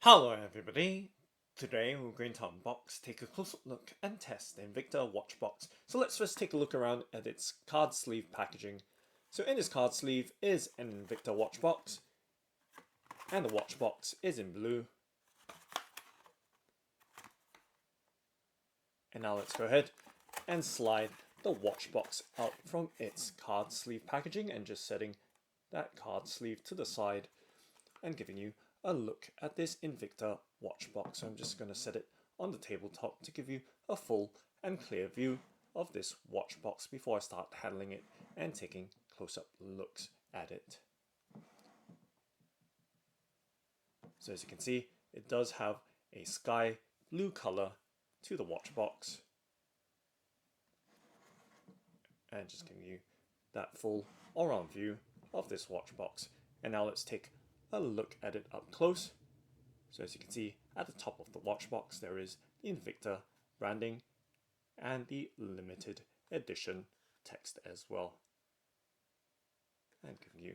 Hello everybody! Today we're going to unbox, take a close-up look and test the Invicta Watch Box. So let's first take a look around at its card sleeve packaging. So in this card sleeve is an Invicta Watch Box, and the watch box is in blue. And now let's go ahead and slide the watch box out from its card sleeve packaging and just setting that card sleeve to the side and giving you a look at this Invicta watch box. So I'm just going to set it on the tabletop to give you a full and clear view of this watch box before I start handling it and taking close-up looks at it. So as you can see, it does have a sky blue color to the watch box, and just giving you that full all-round view of this watch box. And now let's take a look at it up close. So as you can see, at the top of the watch box there is the Invicta branding and the limited edition text as well, and giving you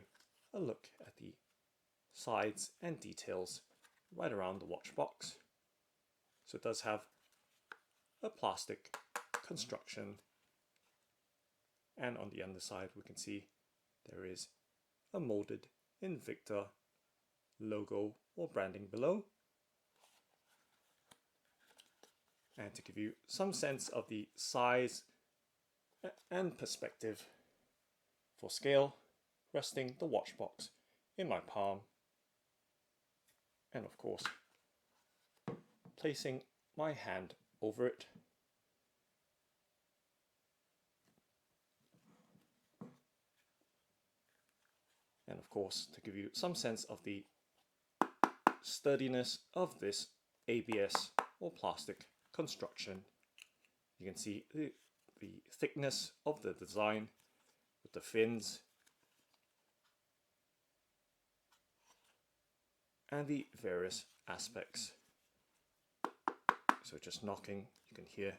a look at the sides and details right around the watch box. So it does have a plastic construction, and on the underside we can see there is a molded Invicta logo or branding below. And to give you some sense of the size and perspective for scale, resting the watch box in my palm, and of course placing my hand over it, and of course to give you some sense of the sturdiness of this ABS or plastic construction. You can see the thickness of the design with the fins and the various aspects. So just knocking, you can hear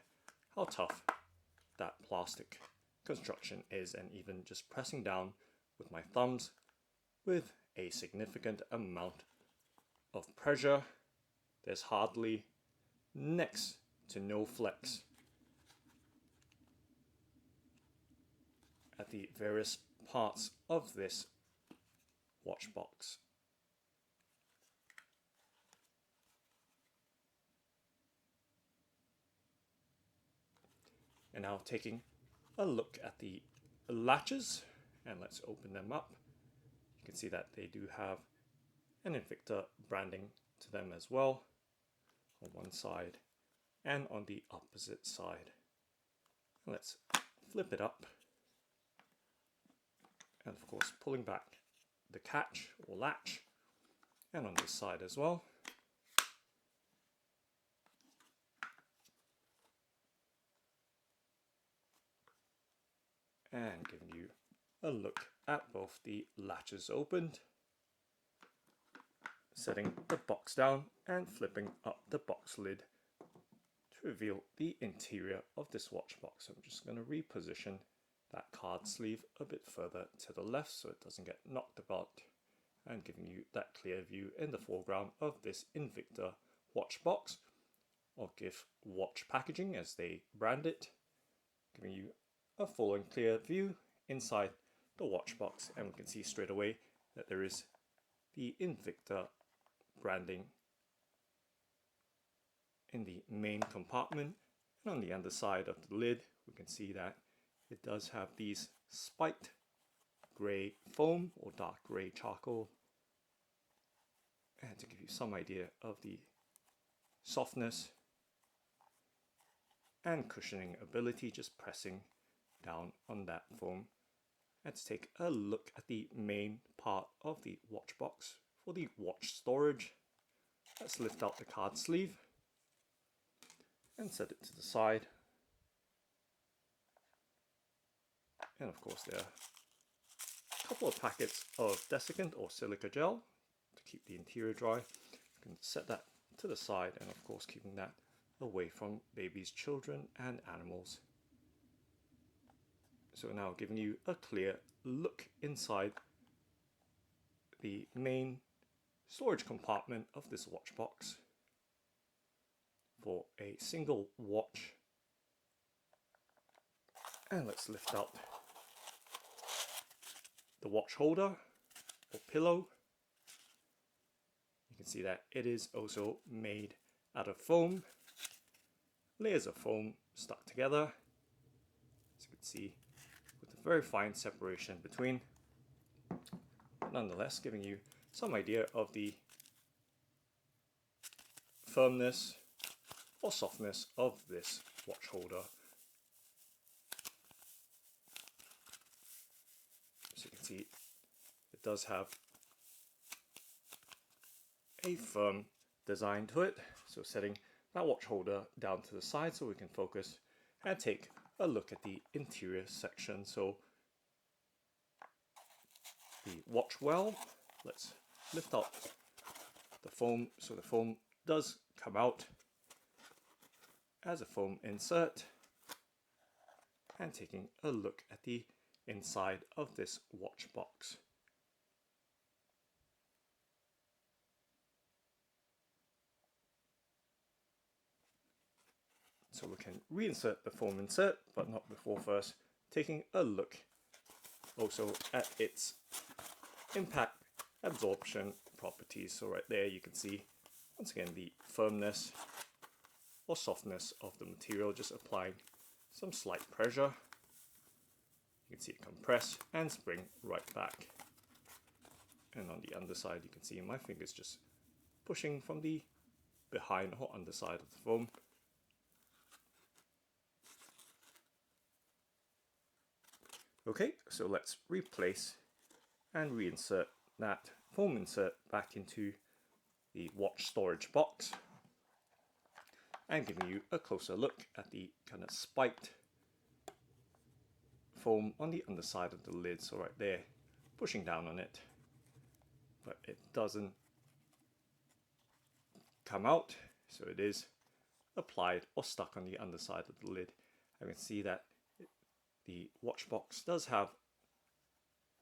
how tough that plastic construction is, and even just pressing down with my thumbs with a significant amount of pressure, there's hardly next to no flex at the various parts of this watch box. And now taking a look at the latches, and let's open them up. You can see that they do have an Invicta branding to them as well on one side and on the opposite side. Let's flip it up, and of course pulling back the catch or latch, and on this side as well. And giving you a look at both the latches opened, setting the box down and flipping up the box lid to reveal the interior of this watch box. I'm just going to reposition that card sleeve a bit further to the left so it doesn't get knocked about, and giving you that clear view in the foreground of this Invicta watch box, or GIF watch packaging as they brand it, giving you a full and clear view inside the watch box. And we can see straight away that there is the Invicta branding in the main compartment, and on the underside of the lid we can see that it does have these spiked grey foam or dark grey charcoal, and to give you some idea of the softness and cushioning ability, just pressing down on that foam. Let's take a look at the main part of the watch box for the watch storage. Let's lift out the card sleeve and set it to the side. And of course there are a couple of packets of desiccant or silica gel to keep the interior dry. You can set that to the side, and of course keeping that away from babies, children and animals. So now giving you a clear look inside the main storage compartment of this watch box for a single watch. And let's lift out the watch holder or pillow. You can see that it is also made out of foam, layers of foam stuck together, as you can see, with a very fine separation between, but nonetheless giving you some idea of the firmness or softness of this watch holder. As you can see, it does have a firm design to it, so setting that watch holder down to the side so we can focus and take a look at the interior section. So the watch well, let's lift up the foam, so the foam does come out as a foam insert, and taking a look at the inside of this watch box. So we can reinsert the foam insert, but not before first taking a look also at its impact absorption properties. So right there you can see once again the firmness or softness of the material, just applying some slight pressure. You can see it compress and spring right back. And on the underside you can see my fingers just pushing from the behind or underside of the foam. Okay, so let's replace and reinsert that foam insert back into the watch storage box, and giving you a closer look at the kind of spiked foam on the underside of the lid. So right there, pushing down on it, but it doesn't come out, so it is applied or stuck on the underside of the lid. I can see that the watch box does have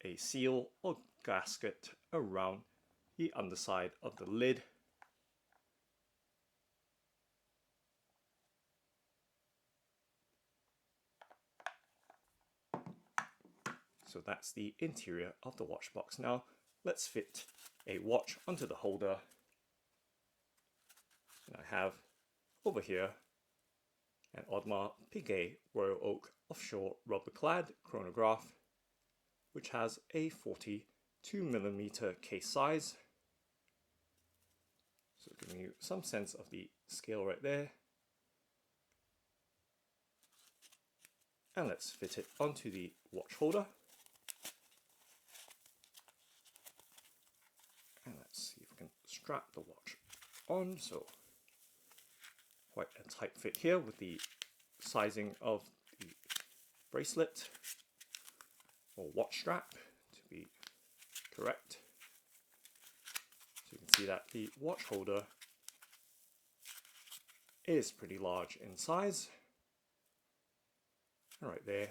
a seal or gasket around the underside of the lid. So that's the interior of the watch box. Now let's fit a watch onto the holder. And I have over here an Audemars Piguet Royal Oak Offshore Rubberclad Chronograph, which has a 42mm case size. So giving you some sense of the scale right there. And let's fit it onto the watch holder. And let's see if we can strap the watch on. So quite a tight fit here with the sizing of the bracelet or watch strap to be correct. So you can see that the watch holder is pretty large in size. And right there,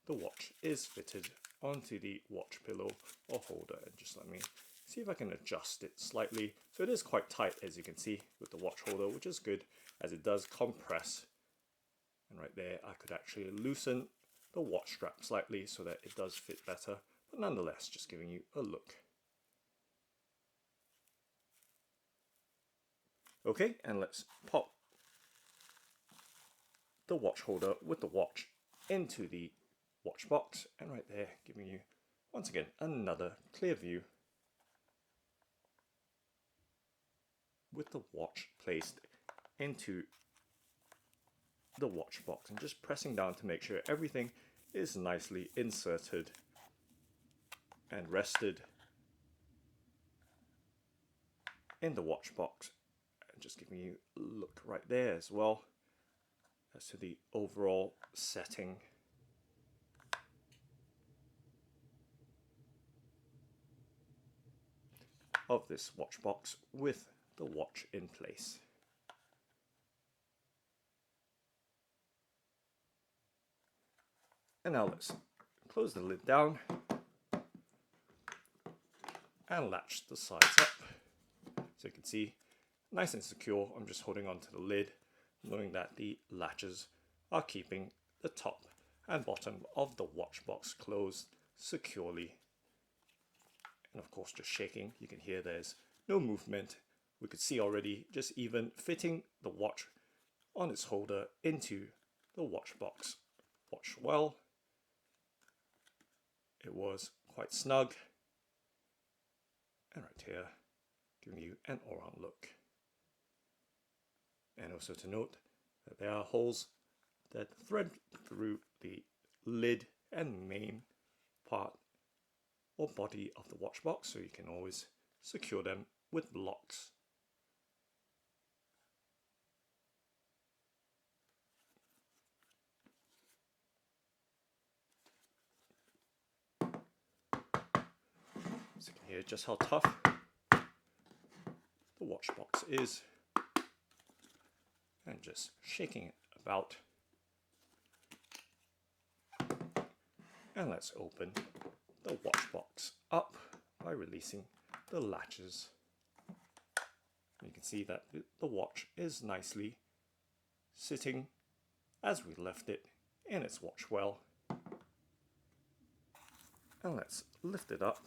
the watch is fitted onto the watch pillow or holder. And just let me see if I can adjust it slightly. So it is quite tight, as you can see, with the watch holder, which is good as it does compress. And right there, I could actually loosen the watch strap slightly so that it does fit better, but nonetheless, just giving you a look. Okay, and let's pop the watch holder with the watch into the watch box, and right there, giving you once again another clear view with the watch placed into the watch box, and just pressing down to make sure everything is nicely inserted and rested in the watch box, and just giving you a look right there as well as to the overall setting. Of this watch box with the watch in place. And now let's close the lid down and latch the sides up. So you can see, nice and secure. I'm just holding onto the lid, knowing that the latches are keeping the top and bottom of the watch box closed securely. And of course, just shaking, you can hear there's no movement. We could see already just even fitting the watch on its holder into the watch box watch well. It was quite snug. And right here, giving you an all-round look. And also to note that there are holes that thread through the lid and main part or body of the watch box, so you can always secure them with blocks. So you can hear just how tough the watch box is, and just shaking it about. And let's open the watch box up by releasing the latches. You can see that the watch is nicely sitting as we left it in its watch well. And let's lift it up.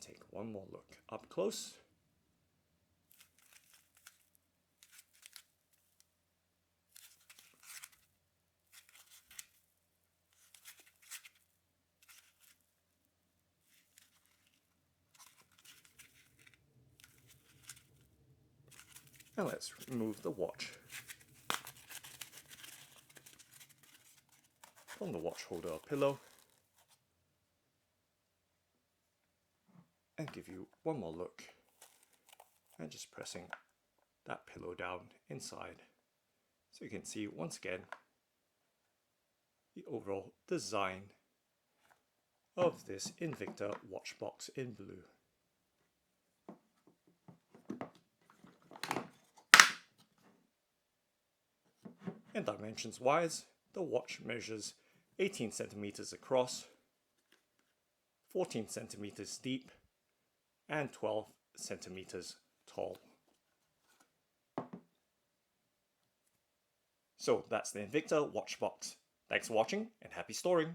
Take one more look up close. And let's remove the watch from the watch holder or pillow and give you one more look, and just pressing that pillow down inside so you can see once again the overall design of this Invicta watch box in blue. And dimensions wise, the watch measures 18 centimeters across, 14 centimeters deep, and 12 centimeters tall. So that's the Invicta watch box. Thanks for watching and happy storing!